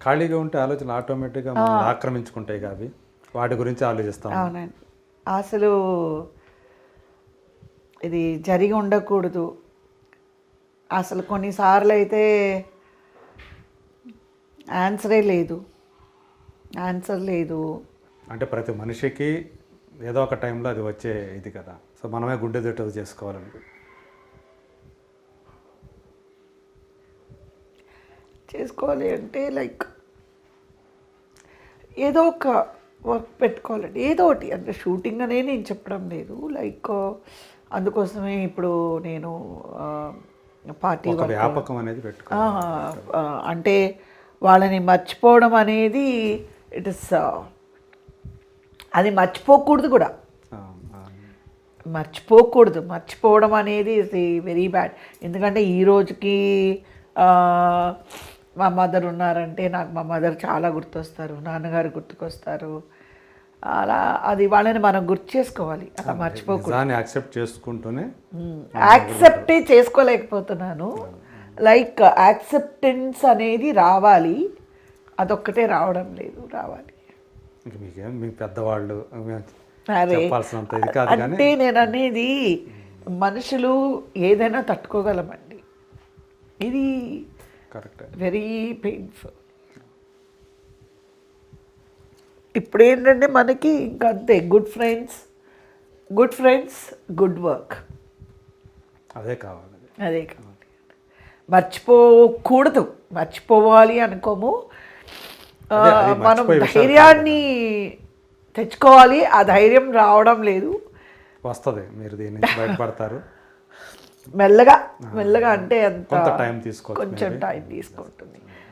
ఖాళీగా ఉంటే ఆలోచనలు ఆటోమేటిక్గా మనం ఆక్రమించుకుంటాయి అవి, వాటి గురించి ఆలోచిస్తాం. అవునండి. అసలు ఇది జరిగి ఉండకూడదు. అసలు కొన్నిసార్లు అయితే ఆన్సర్ లేదు. అంటే ప్రతి మనిషికి ఏదో ఒక టైంలో అది వచ్చే ఇది కదా, సో మనమే గుండె దొట్టది చేసుకోవాలని. చేసుకోవాలి అంటే లైక్ ఏదో ఒక వర్క్ పెట్టుకోవాలండి, ఏదో ఒకటి. అంటే షూటింగ్ అనే నేను చెప్పడం లేదు, లైక్ అందుకోసమే ఇప్పుడు నేను పార్టీ వ్యాపకం అనేది అంటే వాళ్ళని మర్చిపోవడం అనేది ఇట్ ఇస్ అది మర్చిపోకూడదు కూడా, మర్చిపోవడం అనేది ఇస్ వెరీ బ్యాడ్. ఎందుకంటే ఈ రోజుకి మా మదర్ ఉన్నారంటే నాకు మా మదర్ చాలా గుర్తొస్తారు, నాన్నగారు గుర్తుకొస్తారు. అలా అది వాళ్ళని మనం గుర్తు చేసుకోవాలి, అలా మర్చిపోకూడదు. యాక్సెప్ట్ చేసుకుంటూనే యాక్సెప్టే చేసుకోలేకపోతున్నాను. లైక్ యాక్సెప్టెన్స్ అనేది రావాలి, అదొక్కటే రావడం లేదు. రావాలి మీ పెద్దవాళ్ళు అంటే నేను అనేది మనుషులు ఏదైనా తట్టుకోగలమండి, ఇది వెరీ పెయిన్ఫుల్. ఇప్పుడు ఏంటంటే మనకి ఇంకా అంతే, గుడ్ ఫ్రెండ్స్, గుడ్ వర్క్, అదే కావాలి. మర్చిపోవాలి అనుకోము, మనం ధైర్యాన్ని తెచ్చుకోవాలి. ఆ ధైర్యం రావడం లేదు, వస్తుంది. మీరు దీని నుంచి బయటపడతారు మెల్లగా అంటే అంత టైం తీసుకో, కొంచెం టైం తీసుకుంటుంది.